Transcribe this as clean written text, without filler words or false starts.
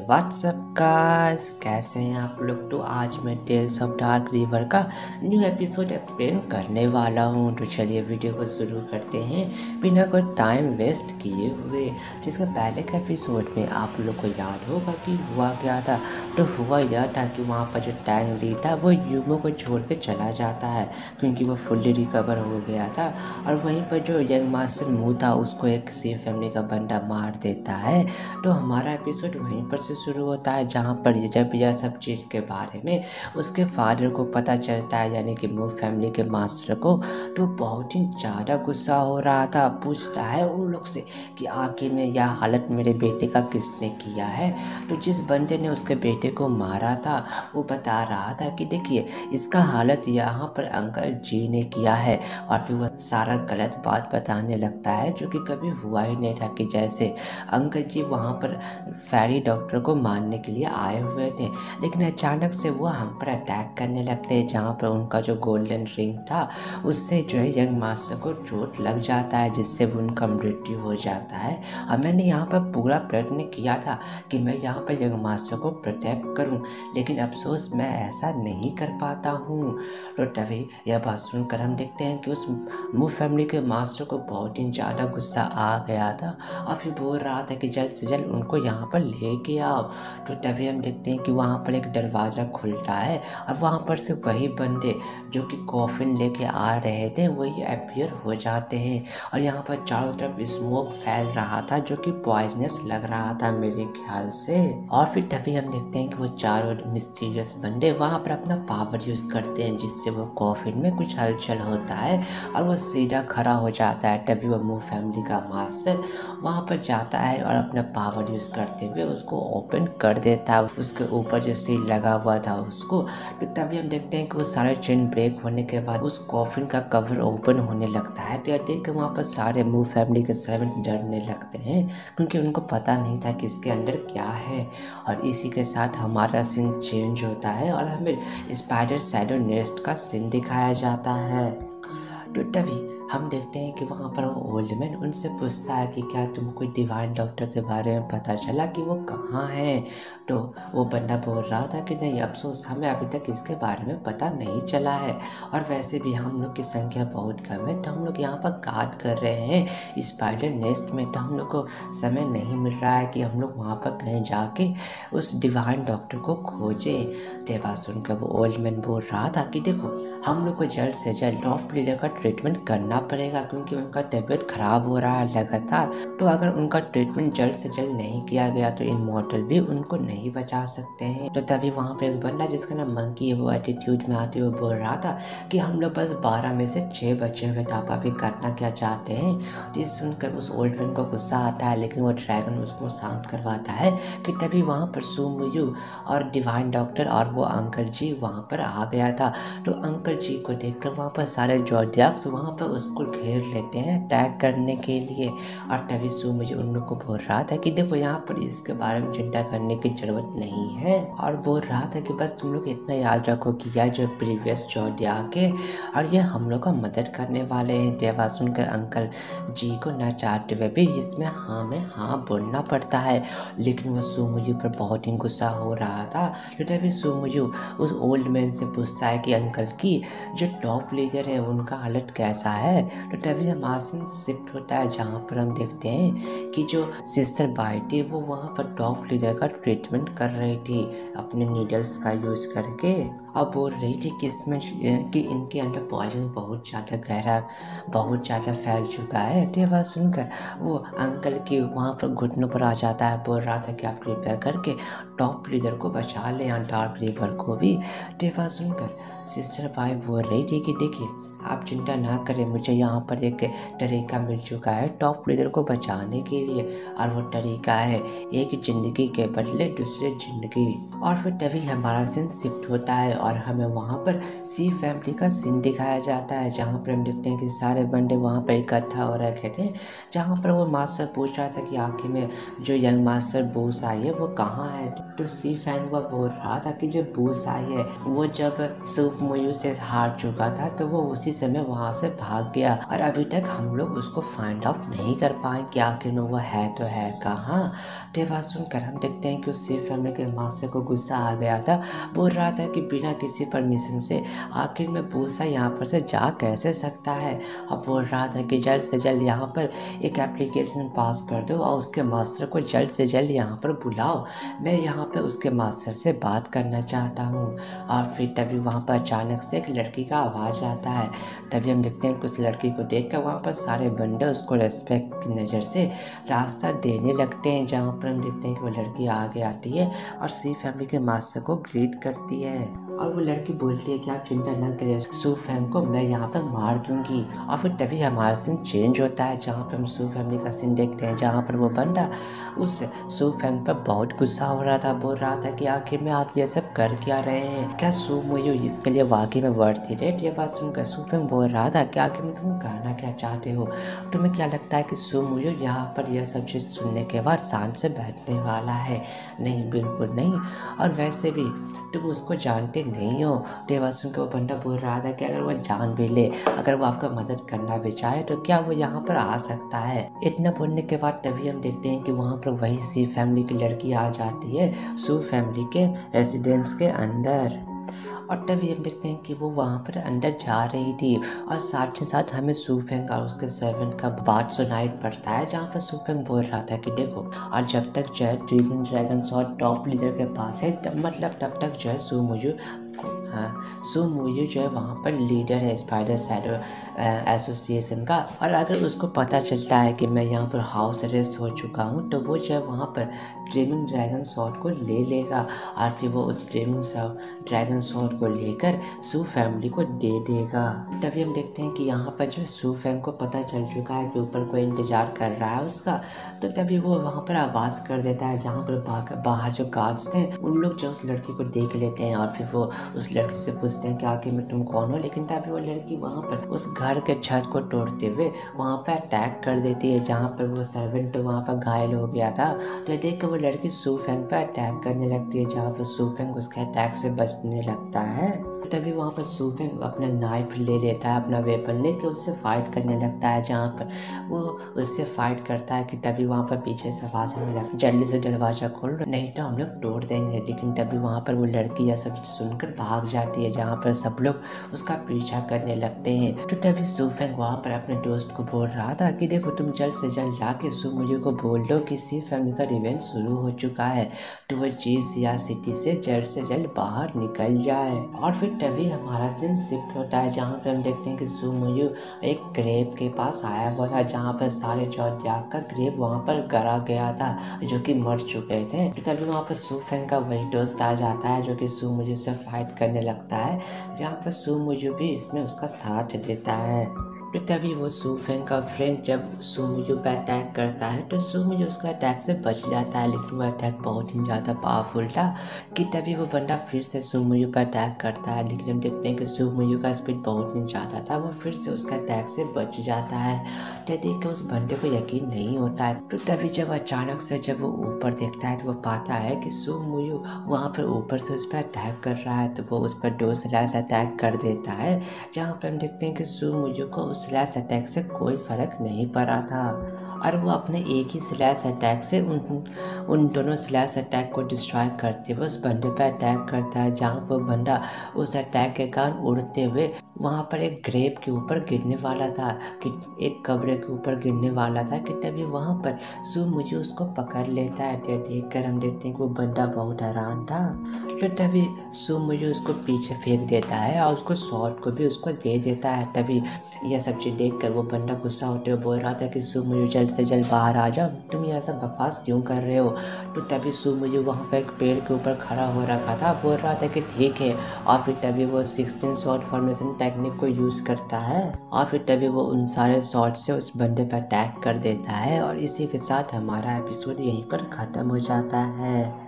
WhatsApp guys, कैसे हैं आप लोग। तो आज मैं टेल्स ऑफ डार्क रिवर का न्यू एपिसोड एक्सप्लेन करने वाला हूं। तो चलिए वीडियो को शुरू करते हैं बिना कोई टाइम वेस्ट किए हुए। जिसके पहले के एपिसोड में आप लोग को याद होगा कि हुआ क्या था। तो हुआ यह था कि वहाँ पर जो टैंग ली था वो यूमो को छोड़ के चला जाता है क्योंकि वो फुल्ली रिकवर हो गया था। और वहीं पर जो यंग मास्टर मू था उसको एक सी फैमिली का बंदा मार देता है। तो हमारा एपिसोड वहीं पर से शुरू होता है जहाँ पर जब यह सब चीज़ के बारे में उसके फादर को पता चलता है, यानी कि मू फैमिली के मास्टर को। तो बहुत ही ज़्यादा गुस्सा हो रहा था, पूछता है उन लोग से कि आखिर में यह हालत मेरे बेटे का किसने किया है। तो जिस बंदे ने उसके बेटे को मारा था वो बता रहा था कि देखिए इसका हालत यहाँ पर अंकल जी ने किया है। और फिर वह सारा गलत बात बताने लगता है जो कि कभी हुआ ही नहीं था, कि जैसे अंकल जी वहाँ पर फेरी डॉक्टर को मारने के लिए आए हुए थे, लेकिन अचानक से वो हम पर अटैक करने लगते, जहाँ पर उनका जो गोल्डन रिंग था उससे जो है यंग मास्टर को चोट लग जाता है, जिससे वो उनका मृत्यु हो जाता है। और मैंने यहाँ पर पूरा प्रयत्न किया था कि मैं यहाँ पर यंग मास्टर को प्रोटेक्ट करूँ, लेकिन अफसोस मैं ऐसा नहीं कर पाता हूँ। तो तभी यह बात सुनकर हम देखते हैं कि उस मू फैमिली के मास्टर को बहुत ही ज़्यादा गुस्सा आ गया था और फिर बोल रहा था कि जल्द से जल्द उनको यहाँ पर लेके आओ। तो तभी हम देखते हैं कि वहाँ पर एक दरवाज़ा खुलता है और वहाँ पर से वही बंदे जो कि कॉफिन लेके आ रहे थे वही अपीयर हो जाते हैं। और यहाँ पर चारों तरफ स्मोक फैल रहा था जो कि पॉइजनस लग रहा था मेरे ख्याल से। और फिर तभी हम देखते हैं कि वो चारों मिस्टीरियस बंदे वहाँ पर अपना पावर यूज़ करते हैं, जिससे वो कॉफिन में कुछ हलचल होता है और वो सीधा खड़ा हो जाता है। तभी वो मू फैमिली का मास्टर वहाँ पर जाता है और अपना पावर यूज़ करते हुए उसको ओपन कर देता है, उसके ऊपर जो सील लगा हुआ था उसको। तो तभी हम देखते हैं कि वो सारे चेन ब्रेक होने के बाद उस कॉफिन का कवर ओपन होने लगता है। तो देख के वहाँ पर सारे मू फैमिली के सर्वेंट डरने लगते हैं क्योंकि उनको पता नहीं था कि इसके अंदर क्या है। और इसी के साथ हमारा सीन चेंज होता है और हमें स्पाइडर शैडो नेस्ट का सीन दिखाया जाता है। तो तभी हम देखते हैं कि वहाँ पर वो ओल्ड मैन उनसे पूछता है कि क्या तुमको कोई डिवाइन डॉक्टर के बारे में पता चला कि वो कहाँ है। तो वो बंदा बोल रहा था कि नहीं, अफसोस हमें अभी तक इसके बारे में पता नहीं चला है, और वैसे भी हम लोग की संख्या बहुत कम है, तो हम लोग यहाँ पर गार्ड कर रहे हैं स्पाइडर नेस्ट में, तो हम लोग को समय नहीं मिल रहा है कि हम लोग वहाँ पर कहीं जाके उस डिवाइन डॉक्टर को खोजें। तो बात सुनकर वो ओल्ड मैन बोल रहा था कि देखो हम लोग को जल्द से जल्द टॉप प्लेयर का ट्रीटमेंट करना पड़ेगा क्योंकि उनका तबीयत खराब हो रहा है लगातार। तो अगर उनका ट्रीटमेंट जल्द से जल्द नहीं किया गया तो इमॉर्टल भी उनको नहीं बचा सकते हैं। तो तभी वहाँ पे एक बंदा जिसका नाम मंकी है वो एटीट्यूड में आते हुए बोल रहा था कि हम लोग बस 12 में से 6 बचे हुए था, आप अभी करना क्या चाहते हैं। तो ये सुनकर उस ओल्ड मैन को गुस्सा आता है, लेकिन वो ड्रैगन उसको शांत करवाता है। कि तभी वहाँ पर सुमुयू और डिवाइन डॉक्टर और वो अंकल जी वहाँ पर आ गया था। तो अंकल जी को देखकर वहाँ पर सारे जोडियाक्स वहाँ पर उसको घेर लेते हैं अटैक करने के लिए। और तभी मुझे उन लोग को बोल रहा था कि देखो यहाँ पर इसके बारे में चिंता करने की जरूरत नहीं है, और बोल रहा था कि बस तुम लोग इतना याद रखो कि यह जो प्रीवियस जोडियाक है और ये हम लोग का मदद करने वाले हैं। देवा सुनकर अंकल जी को न चाहते हुए भी इसमें हाँ में हाँ बोलना पड़ता है, लेकिन वो सुमुयू पर बहुत ही गुस्सा हो रहा था। तो तभी सुमुयू उस ओल्ड मैन से पूछता है कि अंकल की जो टॉप लीडर है उनका हालत कैसा है। तो तभी हमारा सीन शिफ्ट होता है जहाँ पर हम देखते हैं कि जो सिस्टर बाइटी वो वहाँ पर टॉप लीडर का ट्रीटमेंट कर रही थी अपने नीडल्स का यूज़ करके, और बोल रही थी कि इसमें कि इनके अंदर पॉइजन बहुत ज़्यादा गहरा बहुत ज़्यादा फैल चुका है। तो बात सुनकर वो अंकल की वहाँ पर घुटनों पर आ जाता है, बोल रहा था कि आप कृपया करके टॉप लीडर को बचा लें या डार्क रिवर को भी। तो बात सुनकर सिस्टर बाई बोल रही थी कि देखिए आप चिंता ना करें, मुझे यहाँ पर एक तरीका मिल चुका है टॉप लीडर को बचाने के लिए, और वो तरीका है एक ज़िंदगी के बदले दूसरी ज़िंदगी। और फिर तभी हमारा सीन शिफ्ट होता है और हमें वहाँ पर सी फैमिली का सीन दिखाया जाता है जहाँ पर हम देखते हैं कि सारे बंदे वहाँ पर इकट्ठा हो रखे थे, जहाँ पर वो मास्टर पूछ रहा था कि आखिर में जो यंग मास्टर बूस आई है वो कहाँ है। तो सी फैन वो बोल रहा था कि जो बूस आई है वो जब सुमुयू से हार चुका था तो वो उसी समय वहाँ से भाग गया, और अभी तक हम लोग उसको फाइंड आउट नहीं कर पाए कि आखिर में वो है तो है कहाँ। ये बात सुनकर हम देखते हैं कि उस सी फैमिली के मास्टर को गुस्सा आ गया था। बोल रहा था कि बिना किसी परमिशन से आखिर में भूसा यहाँ पर से जा कैसे सकता है। अब बोल रहा था कि जल्द से जल्द यहाँ पर एक एप्लीकेशन पास कर दो और उसके मास्टर को जल्द से जल्द यहाँ पर बुलाओ, मैं यहाँ पर उसके मास्टर से बात करना चाहता हूँ। और फिर तभी वहाँ पर अचानक से एक लड़की का आवाज़ आता है। तभी हम देखते हैं कि उस लड़की को देखकर वहाँ पर सारे बंदे उसको रेस्पेक्ट की नज़र से रास्ता देने लगते हैं। जहाँ पर हम देखते हैं कि वो लड़की आगे आती है और सी फैमिली के मास्टर को ग्रीट करती है और वो लड़की बोलती है कि आप चिंता न करें, सू फैम को मैं यहाँ पर मार दूंगी। और फिर तभी हमारा सीन चेंज होता है, जहाँ पर हम सू फैमिली का सीन देखते हैं, जहाँ पर वो बंदा उस सू फैम पर बहुत गुस्सा हो रहा था। बोल रहा था कि आखिर में आप ये सब कर क्या रहे हैं, क्या सू मुझे इसके लिए वाकई में वर्थ इट है। ये बात सुनकर सू फैम बोल रहा था कि आखिर में तुम कहना क्या चाहते हो, तुम्हें क्या लगता है कि सू मुझे यहाँ पर यह सब चीज़ सुनने के बाद शांत से बैठने वाला है? नहीं, बिल्कुल नहीं। और वैसे भी तुम उसको जानते नहीं हो। ये बात सुनकर वो बंदा बोल रहा था कि अगर वो जान भी ले, अगर वो आपका मदद करना भी चाहे तो क्या वो यहाँ पर आ सकता है। इतना बोलने के बाद तभी हम देखते हैं कि वहाँ पर वही सी फैमिली की लड़की आ जाती है सू फैमिली के रेसिडेंस के अंदर। और तभी हम देखते हैं कि वो वहाँ पर अंदर जा रही थी और साथ ही साथ हमें सू फैंग और उसके सर्वेंट का बात सुनाई पड़ता है, जहाँ पर सू फैंग बोल रहा था कि देखो, और जब तक जो है ड्रैगन शॉट टॉप लीडर के पास है तब तक जो है सू मुयू जो है वहाँ पर लीडर है स्पाइडर शैडो एसोसिएशन का। और अगर उसको पता चलता है कि मैं यहाँ पर हाउस अरेस्ट हो चुका हूँ तो वो जो है वहाँ पर ड्रीमिंग ड्रैगन शॉट को ले लेगा और फिर वो उस ड्रीमिंग ड्रैगन शॉट को लेकर सू फैमिली को दे देगा। तभी हम देखते हैं कि यहाँ पर जो सू फैम को पता चल चुका है कि ऊपर कोई इंतजार कर रहा है उसका, तो तभी वो वहाँ पर आवाज़ कर देता है, जहाँ पर बाहर जो गार्ड्स थे उन लोग जो उस लड़की को देख लेते हैं और फिर वो उस लड़की से पूछते हैं कि आखिर में तुम कौन हो। लेकिन तभी वो लड़की वहाँ पर उस घर के छत को तोड़ते हुए वहाँ पर अटैक कर देती है, जहाँ पर वो सर्वेंट वहाँ पर घायल हो गया था। तो देख कर वो लड़की सू फैंग पर अटैक करने लगती है, जहाँ पर सू फैंग उसके अटैक से बचने लगता है। तभी वहाँ पर सू फैंग अपना नाइफ ले लेता है, अपना वेपन लेके उससे फाइट करने लगता है। जहाँ पर वो उससे फाइट करता है कि तभी वहाँ पर पीछे से आवाज आने लगती है, जल्दी से दरवाजा खोल नहीं तो हम लोग तोड़ देंगे। लेकिन तभी वहाँ पर वो लड़की यह सब सुनकर भाग जाती है, जहाँ पर सब लोग उसका पीछा करने लगते हैं। तो तभी सू फैंग वहाँ पर अपने दोस्त को बोल रहा था कि देखो, तुम जल्द से जल्द जाके सू मुझे को बोल दो कि सी फैमिली का रिवेंज शुरू हो चुका है, तो वो जीसिया सिटी से जल्द बाहर निकल जाए। और फिर तभी हमारा सीन शिफ्ट होता है, जहाँ पर हम देखते हैं कि सू मुझे एक ग्रेव के पास आया हुआ था, जहाँ पर सारे जोडियाक का ग्रेव वहाँ पर गड़ा गया था जो कि मर चुके थे। तो तभी वहाँ पर सू फैंग का वही दोस्त आ जाता है जो कि सू मुझे से फाइट करने लगता है, जहाँ पर सू मुझे भी इसमें उसका साथ देता है। तो तभी वो सू फैंग का फ्रेंड जब सू मुझे पे अटैक करता है तो सू मुझे उसका अटैक से बच जाता है, लेकिन वो अटैक बहुत ही ज़्यादा पावरफुल था कि तभी वो बंदा फिर से सू मुझे पे अटैक करता है। लेकिन हम देखते हैं कि सू मुझे का स्पीड बहुत ही ज़्यादा था, वो फिर से उसका अटैक से बच जाता है। तो देख के उस बंदे को यकीन नहीं होता है। तो तभी जब अचानक से जब वो ऊपर देखता है तो वो पाता है कि सू मुझे वहाँ पर ऊपर से उस पर अटैक कर रहा है, तो वो उस पर 2 स्लैश अटैक कर देता है, जहाँ पर हम देखते हैं कि सू मुझे को स्लैश अटैक से कोई फर्क नहीं पड़ा था और वो अपने एक ही स्लैश अटैक से उन दोनों स्लैश अटैक को डिस्ट्रॉय करते हुए उस बंदे पर अटैक करता है, जहाँ वो बंदा उस अटैक के कारण उड़ते हुए वहाँ पर एक ग्रेव के ऊपर गिरने वाला था, कि एक कब्र के ऊपर गिरने वाला था। कि तभी वहाँ पर सू मुझे उसको पकड़ लेता है। तो देख कर हम देखते हैं कि वो बंदा बहुत हैरान था। तो तभी सू मुझे उसको पीछे फेंक देता है और उसको शॉट को भी उसको दे देता है। तभी यह सब चीज़ देख कर वो बंदा गुस्सा होते हुए बोल रहा था कि सू मुझे जल्द से जल्द बाहर आ जाओ, तुम ये सब बकवास क्यों कर रहे हो। तो तभी सू मुझे वहाँ पर एक पेड़ के ऊपर खड़ा हो रखा था, बोल रहा था कि ठीक है। और फिर तभी वो 16 शॉट फॉर्मेशन टेक्निक को यूज़ करता है और फिर तभी वो उन सारे शॉट से उस बंदे पर अटैक कर देता है। और इसी के साथ हमारा एपिसोड यहीं पर ख़त्म हो जाता है।